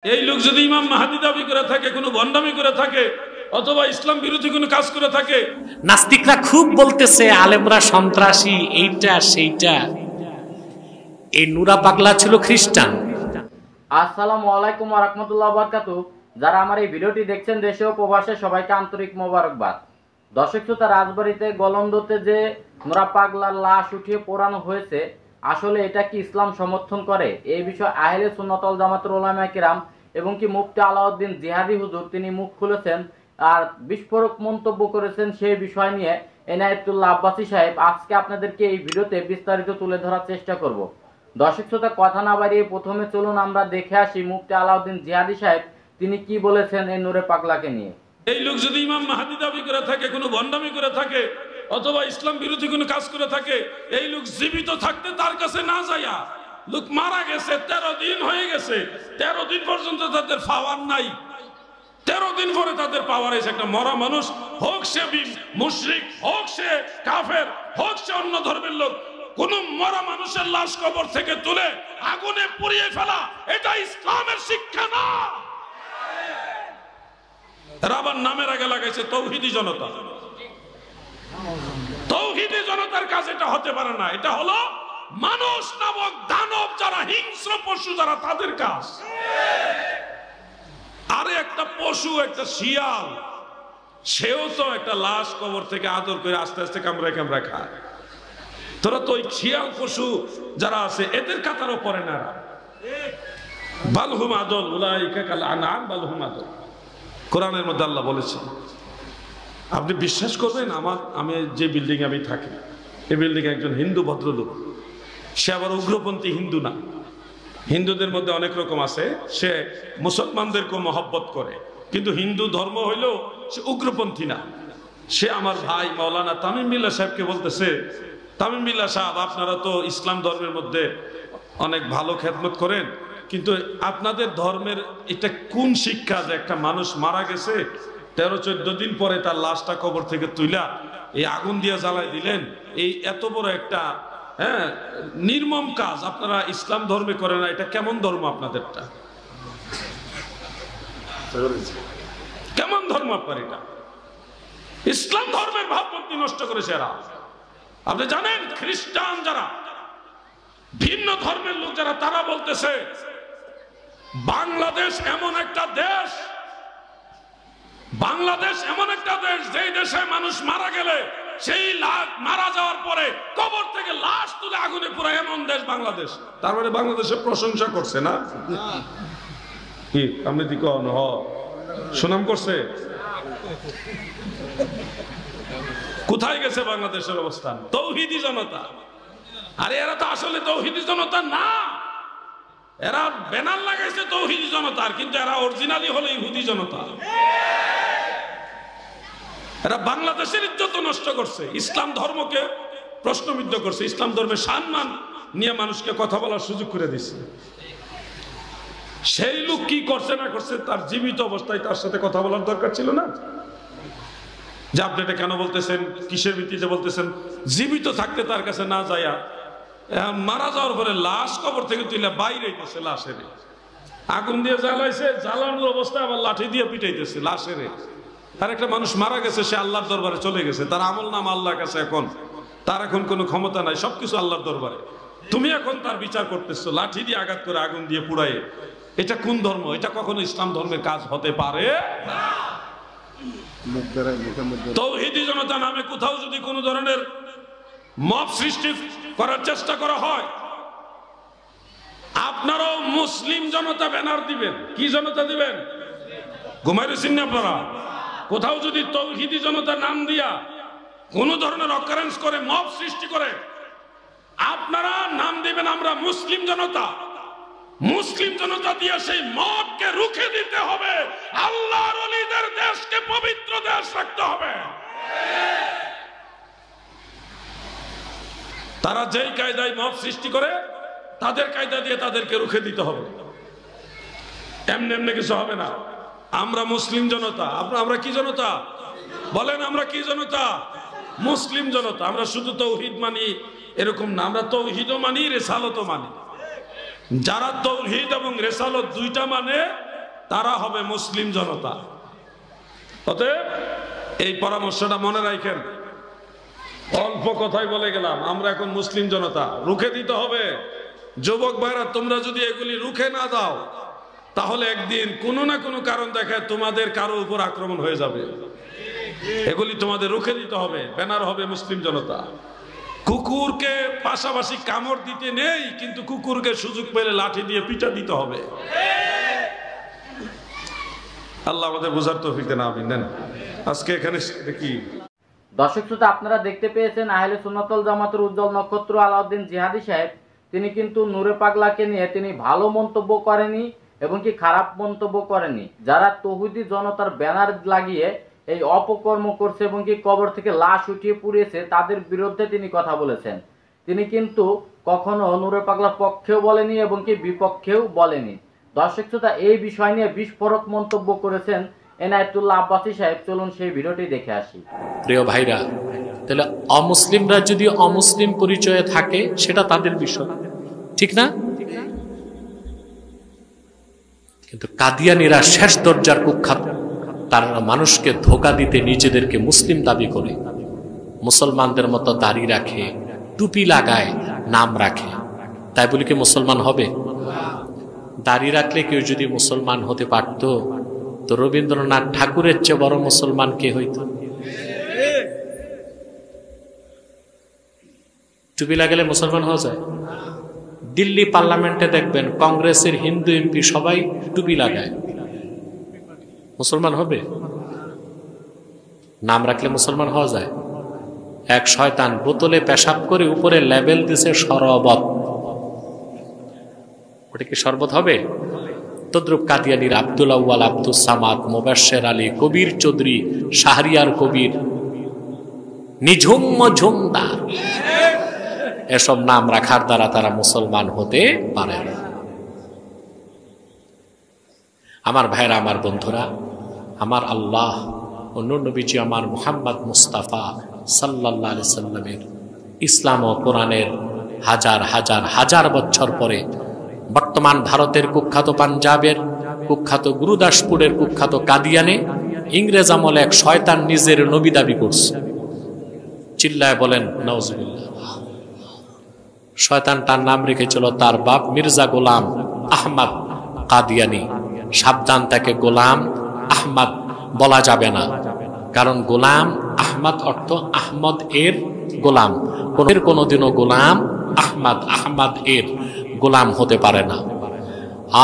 এই লোক যদি ইমাম মাহদী দাবি করে থাকে, কোনো ভণ্ডামি করে থাকে, অথবা ইসলাম বিরোধী কোনো কাজ করে থাকে, নাস্তিকরা খুব বলতেছে আলেমরা সন্ত্রাসী, এইটা সেইটা। এই নুরা পাগলা ছিল খ্রিস্টান। আসসালামু আলাইকুম ওয়া রাহমাতুল্লাহি ওয়া বারাকাতুহু। যারা আমার এই ভিডিওটি দেখছেন দেশে ও প্রবাসে, সবাইকে আন্তরিক মোবারকবাদ। দর্শক শ্রোতা, রাজবাড়ীতে গলন্দতে যে নুরা পাগলার লাশ উঠিয়ে পোড়ানো হয়েছে, আসলে এটা কি ইসলাম সমর্থন করে? এই বিষয়ে আহলে সুন্নাত ওয়াল জামাতের উলামায়ে কেরাম এবং কি মুফতি আলাউদ্দিন জিহাদি হুজুর তিনি মুখ খুলেছেন আর বিস্ফোরক মন্তব্য করেছেন সেই বিষয় নিয়ে এনায়েতুল্লাহ আব্বাসী সাহেব আজকে আপনাদেরকে এই ভিডিওতে বিস্তারিত তুলে ধরার চেষ্টা করব। দর্শক শ্রোতা, কথা না বাড়িয়ে প্রথমে চলুন আমরা দেখে আসি মুফতি আলাউদ্দিন জিহাদি সাহেব তিনি কি বলেছেন এই নূরে পাগলাকে নিয়ে। এই লোক যদি ইমাম মাহদী দাবি করে থাকে, কোনো ভণ্ডামি করে থাকে, অথবা ইসলাম বিরোধী কোনো কাজ করে থাকে, এই লোক জীবিত থাকতে তার কাছে না যায়া, লোক মারা গেছে, 13 দিন হয়ে গেছে, 13 দিন পর্যন্ত তাদের পাওয়ার নাই, 13 দিন পরে তাদের পাওয়ার এসে একটা মরা মানুষ, হোক সে মুশরিক, হোক সে কাফের, হোক সে অন্য ধর্মের লোক, কোন মরা মানুষের লাশ কবর থেকে তুলে আগুনে পুড়িয়ে ফেলা, এটা ইসলামের শিক্ষা না। রাবার নামের আগে লাগাইছে তৌহিদি জনতা। তৌহিদি জনতার কাজ এটা হতে পারে না। এটা হলো মানুষ নামক দানব, যারা হিংস্র পশু, যারা তাদের কাজ। আরে একটা পশু, একটা শিয়াল, সেও তো একটা লাশ কবর থেকে আদর করে আস্তে আস্তে কামড়ায় কামড়ায় খায়। তোরা তো ওই শিয়াল পশু যারা আছে এদের কাতারও পড়ে না। বালহুম আদল উলাইকা কাল আনআম বালহুম আদল, কোরআনের মধ্যে আল্লাহ বলেছেন। আপনি বিশ্বাস করবেন, আমি যে বিল্ডিং আমি থাকি, এই বিল্ডিং একজন হিন্দু ভদ্রলোক, সে আবার উগ্রপন্থী হিন্দু না। হিন্দুদের মধ্যে অনেক রকম আছে, সে মুসলমানদেরকে মহব্বত করে, কিন্তু হিন্দু ধর্ম হইলেও সে উগ্রপন্থী না। সে আমার ভাই মাওলানা তামিম বিল্লাহ সাহেবকে বলতেছে, তামিম বিল্লাহ সাহেব, আপনারা তো ইসলাম ধর্মের মধ্যে অনেক ভালো খেদমত করেন, কিন্তু আপনাদের ধর্মের এটা কোন শিক্ষা যে একটা মানুষ মারা গেছে 13-14 দিন পরে তার লাশটা কবর থেকে তুইলা এই আগুন দিয়ে জ্বালাই দিলেন, এই এত বড় একটা নির্মম কাজ আপনারা ইসলাম ধর্মে করেন না, এটা কেমন ধর্ম আপনাদেরটা? কেমন ধর্ম আপনার এটা? ইসলাম ধর্মের ভাবমূর্তি নষ্ট করেছে এরা। আপনি জানেন খ্রিস্টান যারা, ভিন্ন ধর্মের লোক যারা, তারা বলতেছে বাংলাদেশ এমন একটা দেশ, বাংলাদেশ এমন একটা দেশ যেই দেশে মানুষ মারা গেলে সেই মারা যাওয়ার পরে কবর থেকে লাশ তুলে আগুনে পুরায় এমন দেশ বাংলাদেশ। তার মানে বাংলাদেশের প্রশংসা করছে না কি? আপনি দিক সুনাম করছে। কোথায় গেছে বাংলাদেশের অবস্থান? তৌহিদি জনতা। আরে এরা তো আসলে তৌহিদি জনতা না, এরা ব্যানার লাগাইছে তৌহিদি জনতার, কিন্তু এরা অরিজিনালি হলো ইহুদি জনতা। এরা বাংলাদেশের ইজ্জত নষ্ট করছে, ইসলাম ধর্মকে প্রশ্নবিদ্ধ করছে, ইসলাম ধর্মের সম্মান নিয়ে মানুষকে কথা বলার সুযোগ করে দিচ্ছে। সেই লোক কি করছে না করছে, তার জীবিত অবস্থায় তার সাথে কথা বলার দরকার ছিল না? যে আপনি এটা কেন বলতেছেন, কিসের ভিত্তিতে বলতেছেন? জীবিত থাকতে তার কাছে না যাইয়া মারা যাওয়ার পরে লাশ কবর থেকে তুলে বাইরে গেছে, লাশের আগুন দিয়ে জ্বালাইছে, জ্বালানোর অবস্থা আবার লাঠি দিয়ে পিটাইতেছে লাশের। আর একটা মানুষ মারা গেছে, সে আল্লাহর দরবারে চলে গেছে, তার আমল নাম আল্লাহর কাছে, এখন তার এখন কোনো ক্ষমতা নাই, সবকিছু আল্লাহর দরবারে। তুমি এখন তার বিচার করতেছো লাঠি দিয়ে আঘাত করে, আগুন দিয়ে পুড়াইয়ে। এটা কোন ধর্ম? এটা কখনো ইসলাম ধর্মের কাজ হতে পারে না। তৌহিদি জনতা নামে কোথাও যদি কোনো ধরনের মব সৃষ্টি করার চেষ্টা করা হয়, আপনারাও মুসলিম জনতা ব্যানার দিবেন। কি জনতা দিবেন? ঘুমাই রয়েছেন না আপনারা? কোথাও যদি তৌহিদি জনতা নাম দিয়া কোন ধরনের অকারেন্স করে, মব সৃষ্টি করে, আপনারা নাম দিবেন আমরা মুসলিম জনতা। মুসলিম জনতা দিয়ে সেই মবকে রুখে দিতে হবে। আল্লাহর ওলিদের দেশকে পবিত্র দেশ রাখতে হবে। তারা যেই কায়দায় মব সৃষ্টি করে, তাদের কায়দা দিয়ে তাদেরকে রুখে দিতে হবে। এমনি এমনি কিছু হবে না। আমরা মুসলিম জনতা। আমরা কি জনতা বলেন? আমরা কি জনতা? মুসলিম জনতা। আমরা শুধু তৌহিদ মানি এরকম না, আমরা তৌহিদও মানি, রেসালতও মানি। যারা তৌহিদ এবং রেসালত দুইটা মানে, তারা হবে মুসলিম জনতা। অতএব এই পরামর্শটা মনে রাখেন। অল্প কথাই বলে গেলাম, আমরা এখন মুসলিম জনতা রুখে দিতে হবে। যুবক ভাইরা, তোমরা যদি এগুলি রুখে না দাও তাহলে একদিন কোনো না কোনো কারণ দেখায় তোমাদের কারো উপর আক্রমণ হয়ে যাবে। এগুলি তোমাদের রুখে দিতে হবে। ব্যানার হবে মুসলিম জনতা। কুকুরকে পাশাপাশি কামড় দিতে নেই, কিন্তু কুকুরকে সুযোগ পেলে লাঠি দিয়ে পিটা দিতে হবে। আল্লাহ আমাদের বোঝার তৌফিক দেন, আমিন। দেন আজকে এখানে দেখি। দর্শক শ্রোতা, আপনারা দেখতে পেয়েছেন আহলে সুন্নাত ওয়াল জামাতের উজ্জ্বল নক্ষত্র আলাউদ্দিন জিহাদি সাহেব, তিনি কিন্তু নূরে পাগলাকে নিয়ে তিনি ভালো মন্তব্য করেনি এবং কি খারাপ মন্তব্য করেনি। যারা তৌহিদি জনতার ব্যানার লাগিয়ে এই অপকর্ম করছে এবং কি কবর থেকে লাশ উঠিয়ে পুড়িয়েছে, তাদের বিরুদ্ধে তিনি কথা বলেছেন। তিনি কিন্তু কখনো নূরে পাগলার পক্ষেও বলেনি এবং কি বিপক্ষেও বলেনি। দর্শক শ্রোতা, এই বিষয় নিয়ে বিস্ফোরক মন্তব্য করেছেন এনায়েতুল্লাহ আব্বাসী সাহেব। চলুন সেই ভিডিওটি দেখে আসি। প্রিয় ভাইরা, তাহলে অমুসলিমরা যদি অমুসলিম পরিচয়ে থাকে সেটা তাদের বিষয়, ঠিক না? কিন্তু কাদিয়ানীরা শেষ দরজার কুখ্যাত। তারা মানুষকে ধোঁকা দিতে নিজেদেরকে মুসলিম দাবি করে, মুসলমানদের মতো দাড়ি রাখে, টুপি লাগায়, নাম রাখে। তাই বলি কি মুসলমান হবে? দাড়ি রাখলে কেউ যদি মুসলমান হতে পারত তো রবীন্দ্রনাথ ঠাকুরের চেয়ে বড় মুসলমান কে হইত? টুপি লাগালে মুসলমান হওয়া যায়? দিল্লি পার্লামেন্টে দেখবেন কংগ্রেসের হিন্দু এমপি সবাই টুপি লাগায়, মুসলমান হবে? নাম রাখলে মুসলমান হওয়া যায়? এক শয়তান বোতলে পেশাব করে উপরে লেবেল দিছে শরবত, ওটা কি শরবত হবে? তদ্রুপ কাদিয়ানীর আব্দুল আউয়াল, আব্দুল সামাদ, মোবাশ্বের আলী, কবির চৌধুরী, শাহরিয়ার কবির, নিঝুম মজুমদার, এসব নাম রাখার দ্বারা তারা মুসলমান হতে পারে না। আমার ভাইরা, আমার বন্ধুরা, আমার আল্লাহ ও নূর নবীজি আমার মুহাম্মদ মুস্তাফা সাল্লাল্লাহু আলাইহি সাল্লামের ইসলাম ও কোরআনের হাজার হাজার হাজার বছর পরে বর্তমান ভারতের কুখ্যাত, পাঞ্জাবের কুখ্যাত, গুরুদাসপুরের কুখ্যাত কাদিয়ানে ইংরেজ আমলে এক শয়তান নিজের নবী দাবি করছে। চিল্লায় বলেন নাউজুবিল্লাহ। শয়তানটার নাম রেখেছিল তার বাপ মির্জা গোলাম আহমদ কাদিয়ানী। সাবধান, তাকে গোলাম আহমদ বলা যাবে না, কারণ গোলাম আহমদ অর্থ আহমদ এর গোলাম। কোনদিনও গোলাম আহমদ এর গোলাম হতে পারে না।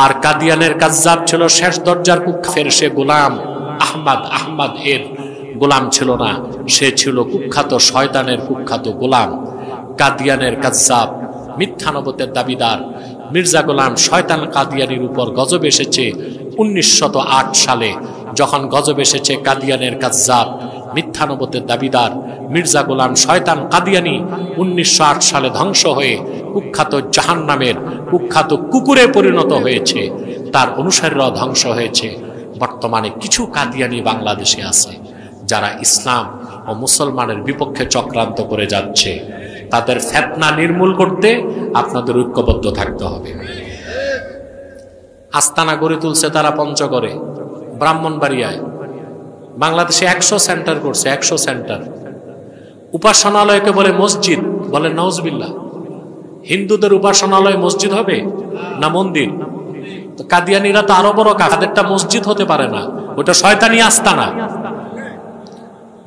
আর কাদিয়ানের কাজ্জাব ছিল শেষ দরজার কুখ্যাত। সে গোলাম আহমদ এর গোলাম ছিল না, সে ছিল কুখ্যাত শয়তানের কুখ্যাত গোলাম। কাদিয়ানের কাজ্জাব, মিথ্যানবতের দাবিদার মির্জা গোলাম শয়তান কাদিয়ানির উপর গজব এসেছে 1908 সালে। যখন গজব এসেছে কাদিয়ানের কাজ্জাব, মিথ্যানবতের দাবিদার মির্জা গোলাম শয়তান কাদিয়ানি 1908 সালে ধ্বংস হয়ে কুখ্যাত জাহান্নামের কুখ্যাত কুকুরে পরিণত হয়েছে। তার অনুসারীরাও ধ্বংস হয়েছে। বর্তমানে কিছু কাদিয়ানি বাংলাদেশে আছে যারা ইসলাম ও মুসলমানের বিপক্ষে চক্রান্ত করে যাচ্ছে। তাদের ফিতনা নির্মূল করতে আপনাদের ঐক্যবদ্ধ থাকতে হবে। আস্তানা গড়ে তুলছে তারা পঞ্চগড়ে, ব্রাহ্মণবাড়িয়ায়। বাংলাদেশে 100 সেন্টার করছে, 100 সেন্টার। উপাসনালয়কে বলে মসজিদ, বলে নাউজুবিল্লাহ। হিন্দুদের উপাসনালয় মসজিদ হবে না মন্দির? তো কাদিয়ানীরা তো আরো বড়, কাদেরটা মসজিদ হতে পারে না, ওটা শয়তানি আস্তানা।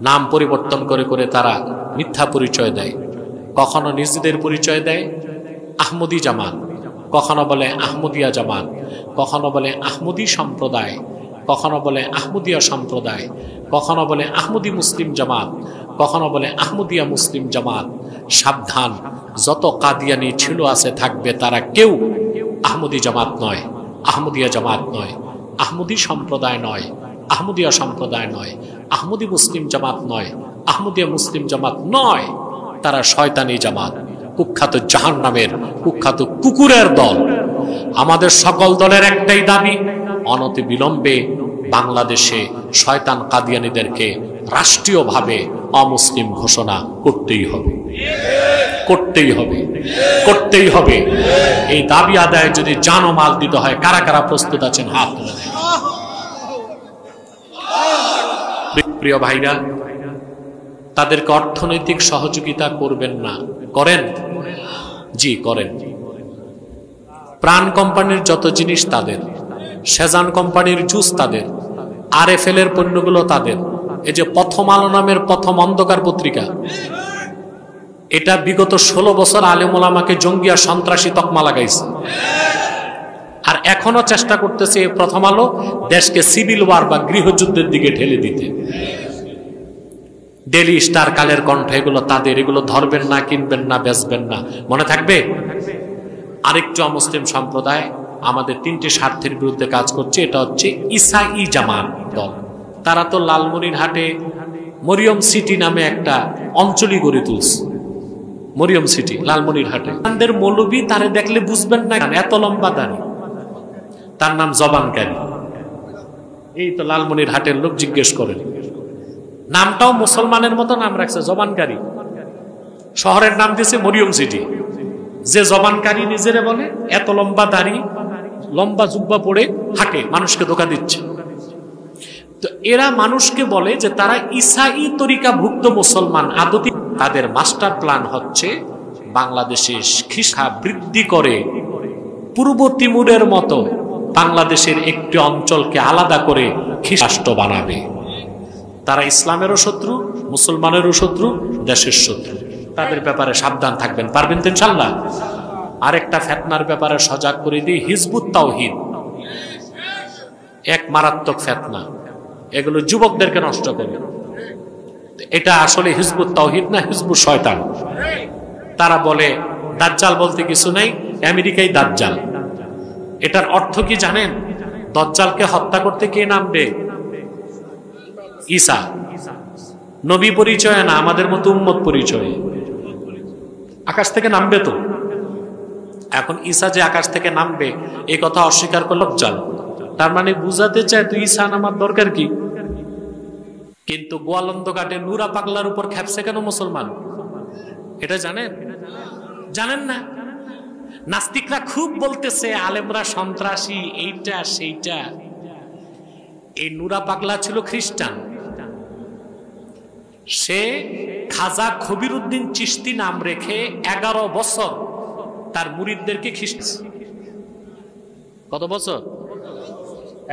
নাম পরিবর্তন করে করে তারা মিথ্যা পরিচয় দেয়। কখনো নিজেদের পরিচয় দেয় আহমদি জামাত, কখনো বলে আহমদিয়া জামাত, কখনো বলে আহমদি সম্প্রদায়, কখনো বলে আহমদিয়া সম্প্রদায়, কখনো বলে আহমদি মুসলিম জামাত, কখনো বলে আহমদিয়া মুসলিম জামাত। সাবধান, যত কাদিয়ানি ছিল আছে থাকবে, তারা কেউ আহমদি জামাত নয়, আহমদিয়া জামাত নয়, আহমদি সম্প্রদায় নয়, আহমদিয়া সম্প্রদায় নয়, আহমদি মুসলিম জামাত নয়, আহমদিয়া মুসলিম জামাত নয়। তারা শয়তানি জামাত, কুখ্যাত জাহান্নামের কুখ্যাত কুকুরের দল। আমাদের সকল দলের একটাই দাবি, অনতি বিলম্বে বাংলাদেশে শয়তান কাদিয়ানীদেরকে রাষ্ট্রীয়ভাবে অমুসলিম ঘোষণা করতেই হবে। করতেই হবে, করতেই হবে। এই দাবি আদায় যদি জান ও মাল দিতে হয়, কারা কারা প্রস্তুত আছেন হাত তুলে দেন। প্রিয় ভাইরা, তাদেরকে অর্থনৈতিক সহযোগিতা করবেন না, করেন? জি করেন। প্রাণ কোম্পানির যত জিনিস তাদের, সেজান কোম্পানির জুস তাদের, RFL এর পণ্যগুলো তাদের। এই যে প্রথম আলো নামের প্রথম অন্ধকার পত্রিকা, এটা বিগত 16 বছর আলেম ওলামাকে জঙ্গি আর সন্ত্রাসী তকমা লাগাইছে, আর এখনো চেষ্টা করতেছে এই প্রথম আলো দেশকে সিভিল ওয়ার বা গৃহযুদ্ধের দিকে ঠেলে দিতে। ডেলি স্টার, কালের কণ্ঠ, এগুলো তাদের। এগুলো ধরবেন না, কিনবেন না, বেচবেন না, মনে থাকবে। আরেকটু অমুসলিম সম্প্রদায় আমাদের 3টি স্বার্থের বিরুদ্ধে কাজ করছে। এটা হচ্ছে ইসাই জামাত দল। তারা তো লালমনিরহাটে মরিয়ম সিটি নামে একটা অঞ্চলই গড়ে তুলছে। মরিয়ম সিটি লালমনিরহাটে। আমাদের মৌলবী, তারে দেখলে বুঝবেন না এত লম্বা দাড়ি, তার নাম জবানকারী। এই তো লালমনিরহাটের লোক, জিজ্ঞেস করেন। নামটাও মুসলমানের মতো নাম রাখছে, জবানকারী। শহরের নাম দিয়েছে মরিয়ম সিটি। যে জবানকারী নিজেরে বলে, এত লম্বা দাড়ি, লম্বা জুব্বা পরে হাঁটে, মানুষকে ধোঁকা দিচ্ছে। তো এরা মানুষকে বলে যে তারা ইসাই তরিকা ভুক্ত মুসলমান। আদতে তাদের মাস্টার প্ল্যান হচ্ছে বাংলাদেশের শিক্ষা বৃদ্ধি করে পূর্ব তিমুরের মতো বাংলাদেশের একটি অঞ্চলকে আলাদা করে খ্রিস্টান বানাবে। তারা ইসলামেরও শত্রু, মুসলমানেরও শত্রু, দেশের শত্রু। তাদের ব্যাপারে সাবধান থাকবেন, পারবেন তো ইনশাআল্লাহ। আরেকটা ফিতনার ব্যাপারে সজাগ করে দিই, হিজবুত তাওহীদ এক মারাত্মক ফিতনা। এগুলো যুবকদেরকে নষ্ট করে। এটা আসলে হিজবুত তাওহীদ না, হিজবুত শয়তান। তারা বলে দাজ্জাল বলতে কিছু নাই, আমেরিকাই দাজ্জাল। এটার অর্থ কি জানেন? দাজ্জালকে হত্যা করতে কে নামবে? ঈসা। নবী পরিচয় না, আমাদের মতো উম্মত পরিচয়। আকাশ থেকে নামবে তো। এখন ঈসা যে আকাশ থেকে নামবে এই কথা অস্বীকার করল দাজ্জাল। তার মানে বুঝাতে চায় তুই ঈসা নামার দরকার কি? কিন্তু গোয়ালন্দ ঘাটে নুরা পাগলার উপর খেপছে কেন মুসলমান? এটা জানেন? জানেন না? নাস্তিকরা খুব বলতেছে আলেমরা সন্ত্রাসী, এইটা সেইটা। এই নুরা পাগলা ছিল খ্রিস্টান। সে খাজা খবিরউদ্দিন চিশতি নাম রেখে 11 বছর তার মুরিদদেরকে খ্রিস্টান। কত বছর?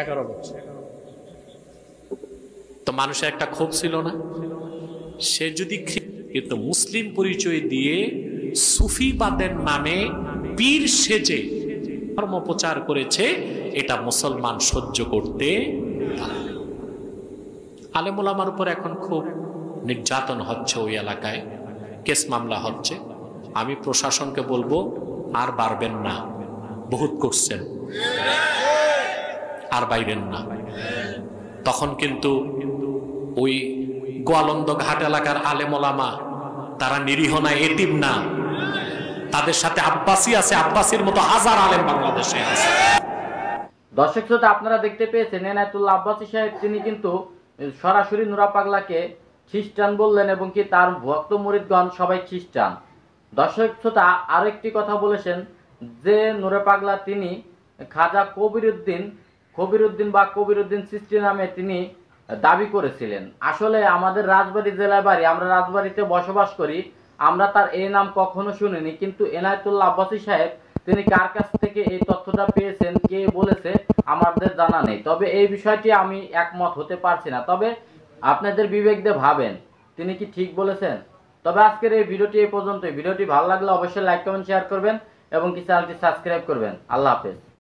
11 বছর। তো মানুষের একটা ক্ষোভ ছিল না? সে যদি কিন্তু মুসলিম পরিচয় দিয়ে সুফিবাদের নামে পীর সেজে ধর্ম প্রচার করেছে, এটা মুসলমান সহ্য করতে পারে না। আলেম ওলামার উপর এখন খুব নির্যাতন হচ্ছে, ওই এলাকায় কেস মামলা হচ্ছে। আমি প্রশাসনকে বলবো আর বাড়বেন না, বহুত করছেন, আর বাইরেন না। তখন কিন্তু ওই গোয়ালন্দ ঘাট এলাকার আলেম ওলামা তারা নিরীহ না, এতিম না। তাদের সাথে আব্বাসী আছে, আব্বাসীর মতো হাজার আলেম বাংলাদেশে আছে। দর্শক শ্রোতা, আপনারা দেখতে পেয়েছেন এনায়েতুল্লাহ আব্বাসী সাহেব, তিনি কিন্তু সরাসরি নুরা পাগলাকে খ্রিস্টান বললেন এবং কি তার ভক্ত মুরিদগণ সবাই খ্রিস্টান। দর্শক শ্রোতা, আরেকটি কথা বলেছেন যে নুরা পাগলা তিনি খাজা কবিরউদ্দিন বা কবিরউদ্দিন চিশতি নামে তিনি দাবি করেছিলেন। আসলে আমাদের রাজবাড়ী জেলায় বাড়ি, আমরা রাজবাড়িতে বসবাস করি, আমরা তার এই নাম কখনো শুনিনি। কিন্তু এনায়েতুল্লাহ আব্বাসী সাহেব তিনি কার কাছ থেকে এই তথ্যটা পেয়েছেন, কে বলেছে, আমাদের জানা নেই। তবে এই বিষয়টি আমি একমত হতে পারছি না। তবে আপনাদের বিবেক দিয়ে ভাবেন তিনি কি ঠিক বলেছেন। তবে আজকের এই ভিডিওটি এই পর্যন্তই। ভিডিওটি ভালো লাগলে অবশ্যই লাইক কমেন্ট শেয়ার করবেন এবং কি চ্যানেলটি সাবস্ক্রাইব করবেন। আল্লাহ হাফেজ।